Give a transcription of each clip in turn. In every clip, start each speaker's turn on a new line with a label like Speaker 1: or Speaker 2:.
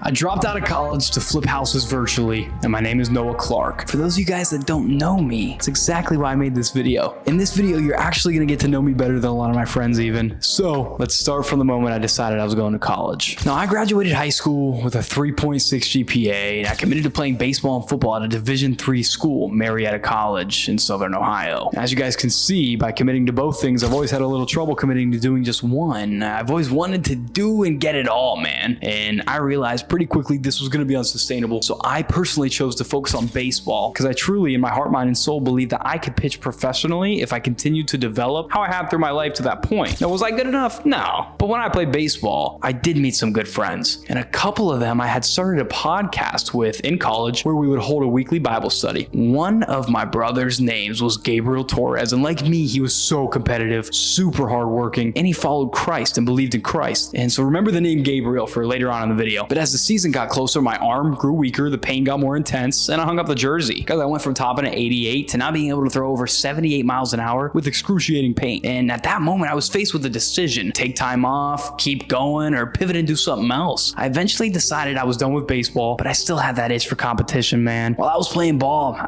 Speaker 1: I dropped out of college to flip houses virtually, and my name is Noah Clark. For those of you guys that don't know me, it's exactly why I made this video. In this video, you're actually gonna get to know me better than a lot of my friends even. So let's start from the moment I decided I was going to college. Now, I graduated high school with a 3.6 GPA, and I committed to playing baseball and football at a Division III school, Marietta College in Southern Ohio. As you guys can see, by committing to both things, I've always had a little trouble committing to doing just one. I've always wanted to do and get it all, man. And I realized pretty quickly this was going to be unsustainable. So I personally chose to focus on baseball because I truly, in my heart, mind, and soul, believe that I could pitch professionally if I continued to develop how I have through my life to that point. Now, was I good enough? No. But when I played baseball, I did meet some good friends. And a couple of them I had started a podcast with in college where we would hold a weekly Bible study. One of my brother's names was Gabriel Torres. And like me, he was so competitive, super hardworking, and he followed Christ and believed in Christ. And so remember the name Gabriel for later on in the video. But as the season got closer, my arm grew weaker, the pain got more intense, and I hung up the jersey because I went from topping at 88 to now being able to throw over 78 miles an hour with excruciating pain. And at that moment, I was faced with a decision: take time off, keep going, or pivot and do something else. I eventually decided I was done with baseball, but I still had that itch for competition, man. While I was playing ball,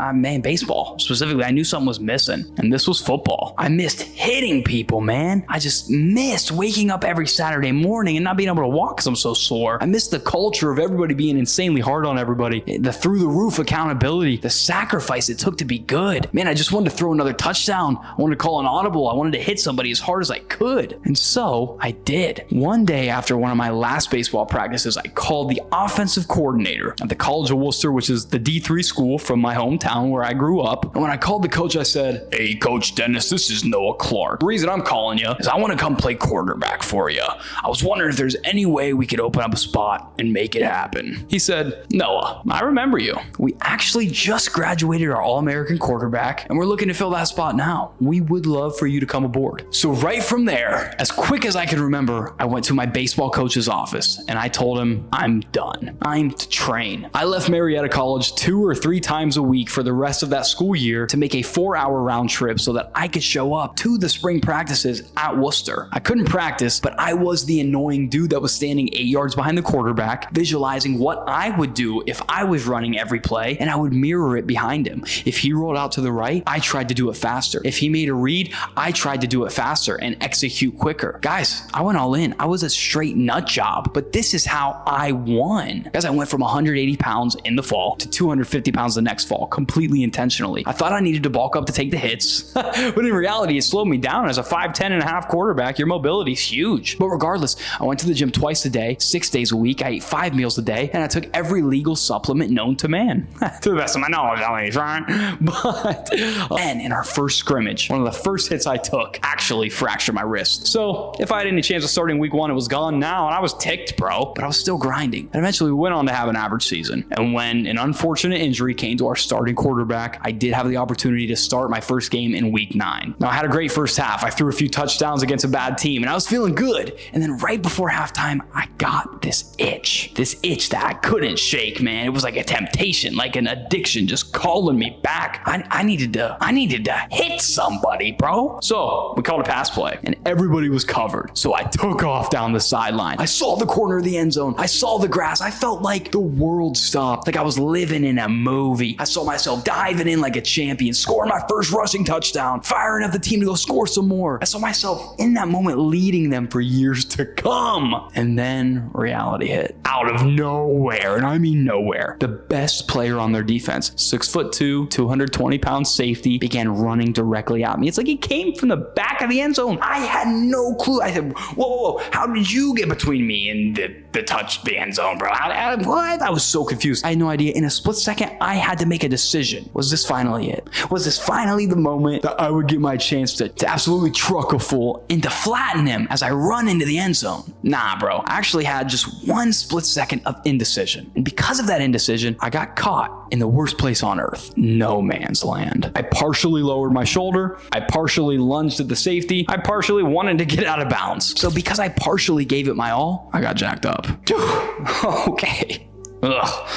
Speaker 1: baseball specifically, I knew something was missing, and this was football. I missed hitting people, man. I just missed waking up every Saturday morning and not being able to walk because I'm so sore. I missed the culture of everybody being insanely hard on everybody, the through the roof accountability, the sacrifice it took to be good. Man, I just wanted to throw another touchdown. I wanted to call an audible. I wanted to hit somebody as hard as I could. And so I did. One day after one of my last baseball practices, I called the offensive coordinator at the College of Worcester, which is the D3 school from my hometown where I grew up. And when I called the coach, I said, "Hey, Coach Dennis, this is Noah Clark. The reason I'm calling you is I want to come play quarterback for you. I was wondering if there's any way we could open up a spot and make it happen." He said, "Noah, I remember you. We actually just graduated our All-American quarterback, and we're looking to fill that spot now. We would love for you to come aboard." So right from there, as quick as I can remember, I went to my baseball coach's office, and I told him, I'm done. I'm to train. I left Marietta College 2 or 3 times a week for the rest of that school year to make a 4-hour round trip so that I could show up to the spring practices at Worcester. I couldn't practice, but I was the annoying dude that was standing 8 yards behind the quarterback, visualizing what I would do if I was running every play, and I would mirror it behind him. If he rolled out to the right, I tried to do it faster. If he made a read, I tried to do it faster and execute quicker. Guys, I went all in. I was a straight nut job, but this is how I won. Guys, I went from 180 pounds in the fall to 250 pounds the next fall, completely intentionally. I thought I needed to bulk up to take the hits, but in reality, it slowed me down. As a 5'10 and a half quarterback, your mobility is huge. But regardless, I went to the gym twice a day, 6 days a week. I ate 5 meals a day, and I took every legal supplement known to man. To the best of my knowledge, at least, right? But and in our first scrimmage, one of the first hits I took actually fractured my wrist. So if I had any chance of starting week 1, it was gone now, and I was ticked, bro. But I was still grinding. And eventually we went on to have an average season. And when an unfortunate injury came to our starting quarterback, I did have the opportunity to start my first game in week 9. Now, I had a great first half. I threw a few touchdowns against a bad team, and I was feeling good. And then right before halftime, I got this itch that I couldn't shake, man. It was like a temptation, like an addiction, just calling me back. I needed to hit somebody, bro. So we called a pass play, and everybody was covered. So I took off down the sideline. I saw the corner of the end zone. I saw the grass. I felt like the world stopped, like I was living in a movie. I saw myself diving in like a champion, scoring my first rushing touchdown, firing up the team to go score some more. I saw myself in that moment leading them for years to come. And then reality hit out of nowhere, and I mean nowhere. The best player on their defense, 6'2", 220-pound safety, began running directly at me. It's like he came from the back of the end zone. I had no clue. I said, whoa, how did you get between me and the end zone, bro? What? I was so confused. I had no idea. In a split second, I had to make a decision. Was this finally it? Was this finally the moment that I would get my chance to absolutely truck a fool and to flatten him as I run into the end zone? Nah, bro. I actually had just one split second of indecision. And because of that indecision, I got caught in the worst place on earth, no man's land. I partially lowered my shoulder. I partially lunged at the safety. I partially wanted to get out of bounds. So because I partially gave it my all, I got jacked up. Okay. Ugh.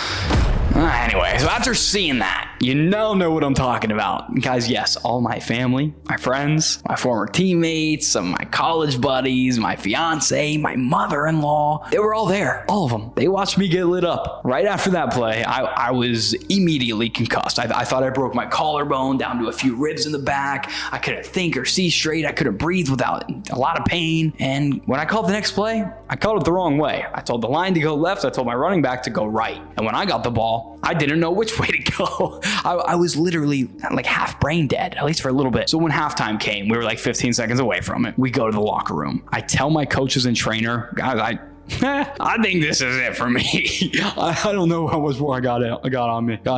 Speaker 1: Anyway, so after seeing that, You know what I'm talking about. Guys, yes, all my family, my friends, my former teammates, some of my college buddies, my fiance, my mother-in-law, they were all there. All of them. They watched me get lit up. Right after that play, I was immediately concussed. I thought I broke my collarbone down to a few ribs in the back. I couldn't think or see straight. I couldn't breathe without a lot of pain. And when I called the next play, I called it the wrong way. I told the line to go left. I told my running back to go right. And when I got the ball, I didn't know which way to go. I was literally like half brain dead, at least for a little bit. So when halftime came, we were like 15 seconds away from it. We go to the locker room. I tell my coaches and trainer, guys, I think this is it for me. I don't know how much more I got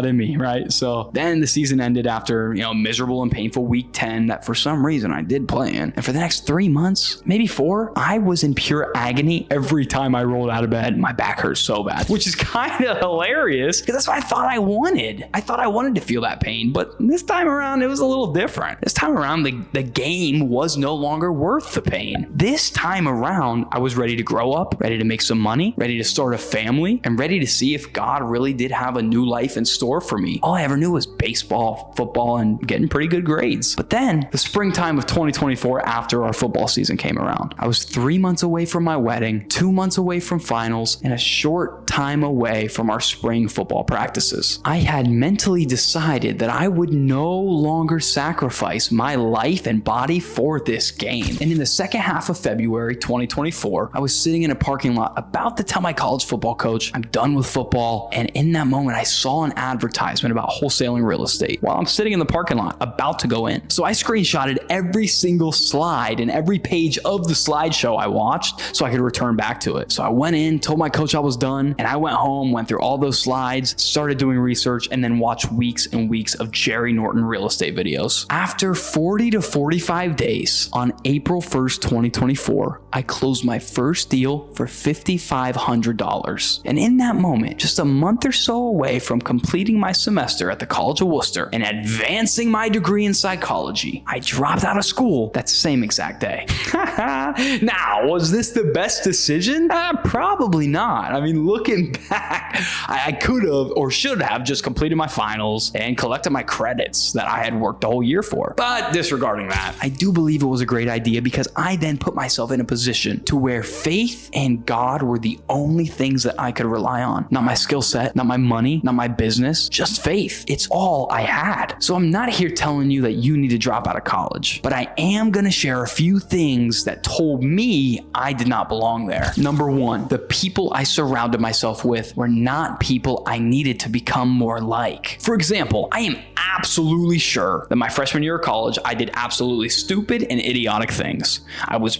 Speaker 1: in me, right? So then the season ended after, miserable and painful week 10 that for some reason I did play in. And for the next 3 months, maybe 4, I was in pure agony every time I rolled out of bed. My back hurt so bad, which is kind of hilarious because that's what I thought I wanted. I thought I wanted to feel that pain, but this time around, it was a little different. This time around, the game was no longer worth the pain. This time around, I was ready to grow up, ready to make some money, ready to start a family, and ready to see if God really did have a new life in store for me. All I ever knew was baseball, football, and getting pretty good grades. But then the springtime of 2024, after our football season came around, I was 3 months away from my wedding, 2 months away from finals, and a short time away from our spring football practices. I had mentally decided that I would no longer sacrifice my life and body for this game. And in the second half of February 2024, I was sitting in a parking lot about to tell my college football coach I'm done with football. And in that moment, I saw an advertisement about wholesaling real estate while I'm sitting in the parking lot about to go in. So I screenshotted every single slide and every page of the slideshow I watched so I could return back to it. So I went in, told my coach I was done, and I went home, went through all those slides, started doing research, and then watched weeks and weeks of Jerry Norton real estate videos. After 40 to 45 days, on April 1st, 2024, I closed my first deal for $5,500. And in that moment, just a month or so away from completing my semester at the College of Worcester and advancing my degree in psychology, I dropped out of school that same exact day. Now, was this the best decision? Probably not. I mean, looking back, I could have or should have just completed my finals and collected my credits that I had worked the whole year for. But disregarding that, I do believe it was a great idea because I then put myself in a position to where faith and God were the only things that I could rely on. Not my skill set, not my money, not my business, just faith. It's all I had. So I'm not here telling you that you need to drop out of college, but I am going to share a few things that told me I did not belong there. Number one, the people I surrounded myself with were not people I needed to become more like. For example, I am absolutely sure that my freshman year of college, I did absolutely stupid and idiotic things. I was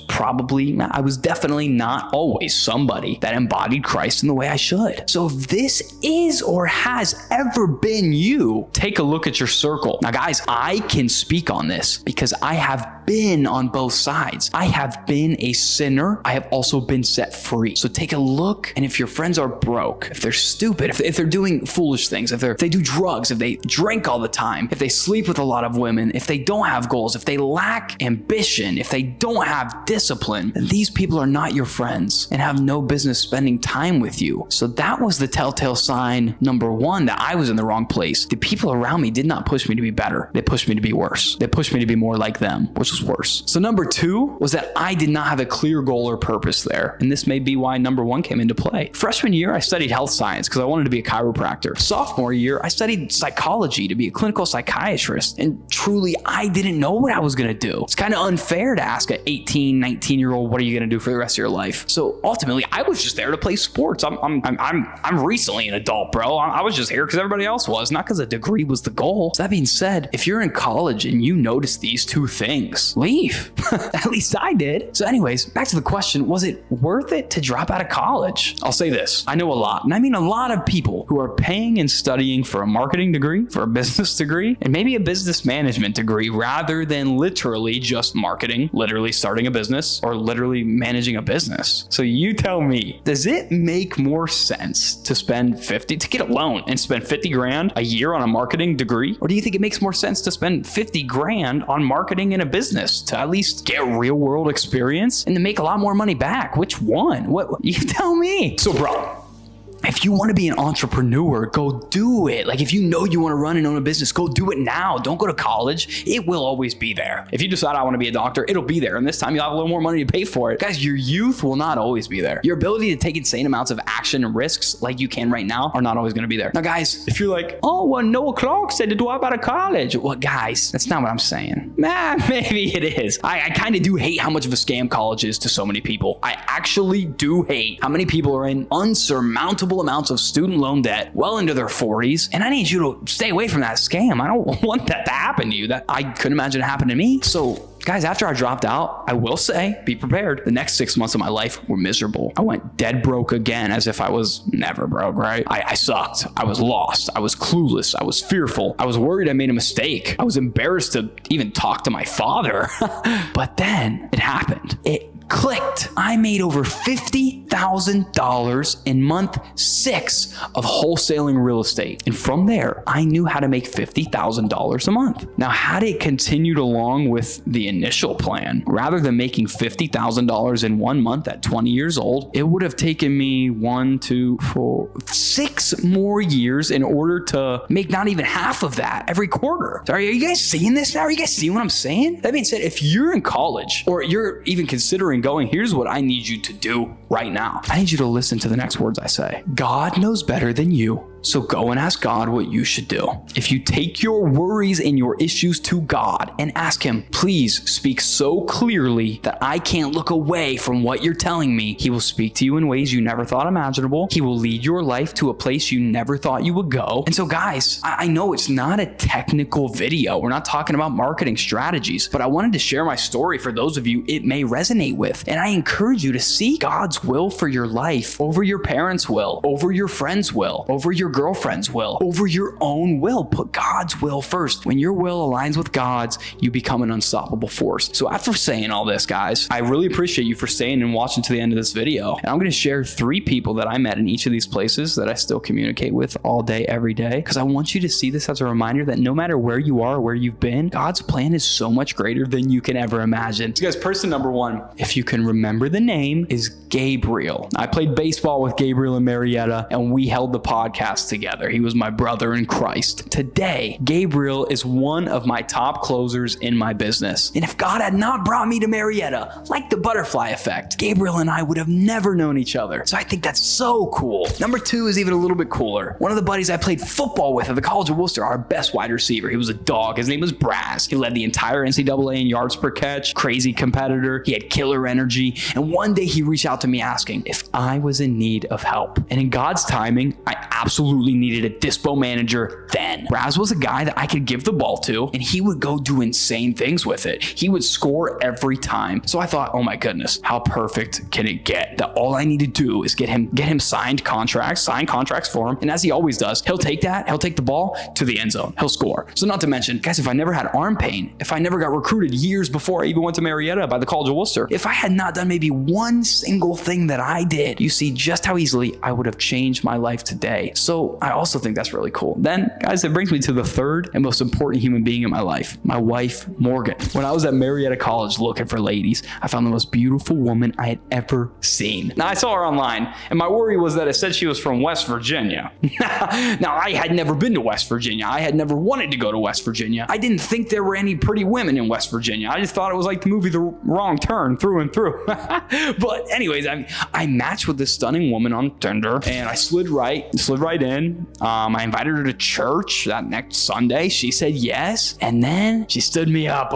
Speaker 1: definitely not always somebody that embodied Christ in the way I should. So if this is or has ever been you, take a look at your circle. Now guys, I can speak on this because I have been on both sides. I have been a sinner. I have also been set free. So take a look, and if your friends are broke, if they're stupid, if they're doing foolish things, if they do drugs, if they drink all the time, if they sleep with a lot of women, if they don't have goals, if they lack ambition, if they don't have discipline, then these people are not your friends and have no business spending time with you. So that was the telltale sign number one that I was in the wrong place. The people around me did not push me to be better. They pushed me to be worse. They pushed me to be more like them, which was worse. So number two was that I did not have a clear goal or purpose there. And this may be why number one came into play. Freshman year, I studied health science because I wanted to be a chiropractor. Sophomore year, I studied psychology to be a clinical psychiatrist. And truly, I didn't know what I was going to do. It's kind of unfair to ask an 18, 19-year-old, what are you going to do for the rest of your life? So ultimately, I was just there to play sports. I'm recently an adult, bro. I was just here because everybody else was, not because a degree was the goal. So that being said, if you're in college and you notice these two things, leave. At least I did. So anyways, back to the question, was it worth it to drop out of college? I'll say this, I know a lot, and I mean a lot of people who are paying and studying for a marketing degree, for a business degree, and maybe a business management degree rather than literally just marketing, literally starting a business, or literally managing a business. So you tell me, does it make more sense to get a loan and spend 50 grand a year on a marketing degree? Or do you think it makes more sense to spend 50 grand on marketing in a business to at least get real world experience and to make a lot more money back? Which one? What you tell me. So bro, if you want to be an entrepreneur, go do it. Like if you know you want to run and own a business, go do it now. Don't go to college. It will always be there. If you decide I want to be a doctor, it'll be there. And this time you'll have a little more money to pay for it. Guys, your youth will not always be there. Your ability to take insane amounts of action and risks like you can right now are not always going to be there. Now, guys, if you're like, oh, well, Noah Clark said to drop out of college. Well, guys, that's not what I'm saying. Maybe it is. I kind of do hate how much of a scam college is to so many people. I actually do hate how many people are in unsurmountable amounts of student loan debt well into their 40s. And I need you to stay away from that scam. I don't want that to happen to you. That I couldn't imagine it happened to me. So guys, after I dropped out, I will say, be prepared. The next 6 months of my life were miserable. I went dead broke again as if I was never broke, right? I sucked. I was lost. I was clueless. I was fearful. I was worried I made a mistake. I was embarrassed to even talk to my father. But then it happened. It clicked. I made over $50,000 in month 6 of wholesaling real estate. And from there, I knew how to make $50,000 a month. Now, had it continued along with the initial plan, rather than making $50,000 in 1 month at 20 years old, it would have taken me 1, 2, 4, 6 more years in order to make not even half of that every quarter. Sorry, are you guys seeing this now? Are you guys seeing what I'm saying? That being said, if you're in college or you're even considering going, here's what I need you to do right now. I need you to listen to the next words I say. God knows better than you. So go and ask God what you should do. If you take your worries and your issues to God and ask him, please speak so clearly that I can't look away from what you're telling me, he will speak to you in ways you never thought imaginable. He will lead your life to a place you never thought you would go. And so guys, I know it's not a technical video. We're not talking about marketing strategies, but I wanted to share my story for those of you it may resonate with. And I encourage you to seek God's will for your life over your parents' will, over your friends' will, over your girlfriend's will, over your own will. Put God's will first. When your will aligns with God's, you become an unstoppable force. So after saying all this, guys, I really appreciate you for staying and watching to the end of this video. And I'm going to share 3 people that I met in each of these places that I still communicate with all day, every day, because I want you to see this as a reminder that no matter where you are or where you've been, God's plan is so much greater than you can ever imagine. So guys, person number 1, if you can remember the name, is Gabriel. I played baseball with Gabriel and Marietta, and we held the podcast together. He was my brother in Christ. Today, Gabriel is one of my top closers in my business. And if God had not brought me to Marietta, like the butterfly effect, Gabriel and I would have never known each other. So I think that's so cool. Number 2 is even a little bit cooler. One of the buddies I played football with at the College of Worcester, our best wide receiver. He was a dog. His name was Braz. He led the entire NCAA in yards per catch, crazy competitor. He had killer energy. And one day he reached out to me asking if I was in need of help. And in God's timing, I absolutely needed a dispo manager then. Braz was a guy that I could give the ball to, and he would go do insane things with it. He would score every time. So I thought, oh my goodness, how perfect can it get? That all I need to do is get him signed contracts for him. And as he always does, he'll take the ball to the end zone. He'll score. So not to mention, guys, if I never had arm pain, if I never got recruited years before I even went to Marietta by the College of Worcester, if I had not done maybe one single thing that I did, you see just how easily I would have changed my life today. So I also think that's really cool. Then, guys, it brings me to the third and most important human being in my life, my wife, Morgan. When I was at Marietta College looking for ladies, I found the most beautiful woman I had ever seen. Now, I saw her online, and my worry was that it said she was from West Virginia. Now, I had never been to West Virginia. I had never wanted to go to West Virginia. I didn't think there were any pretty women in West Virginia. I just thought it was like the movie The Wrong Turn through and through. But anyways, I matched with this stunning woman on Tinder, and I slid right in. I invited her to church that next Sunday. She said yes, and then she stood me up.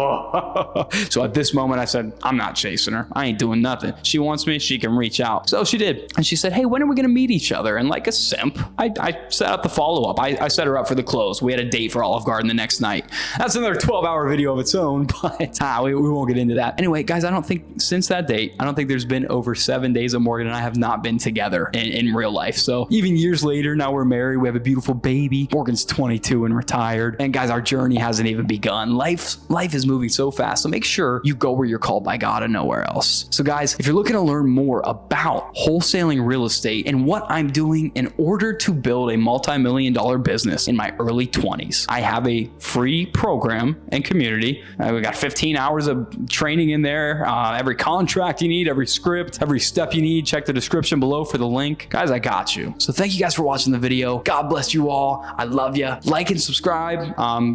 Speaker 1: So at this moment, I said, I'm not chasing her. I ain't doing nothing. She wants me, she can reach out. So she did. And she said, hey, when are we going to meet each other? And like a simp, I set up the follow-up. I set her up for the close. We had a date for Olive Garden the next night. That's another 12-hour video of its own, but we won't get into that. Anyway, guys, I don't think since that date, I don't think there's been over 7 days of Morgan and I have not been together in real life. So even years later, now we're married. We have a beautiful baby. Morgan's Jordan's 22 and retired. And guys, our journey hasn't even begun. Life is moving so fast. So make sure you go where you're called by God and nowhere else. So guys, if you're looking to learn more about wholesaling real estate and what I'm doing in order to build a multi-million-dollar business in my early 20s, I have a free program and community. We got 15 hours of training in there. Every contract you need, every script, every step you need, check the description below for the link. Guys, I got you. So thank you guys for watching the video. God bless you all. I love you. Like and subscribe.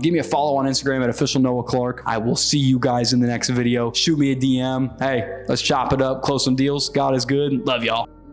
Speaker 1: Give me a follow on Instagram at official Noah Clark. I will see you guys in the next video. Shoot me a DM. Hey, let's chop it up, close some deals. God is good. Love y'all.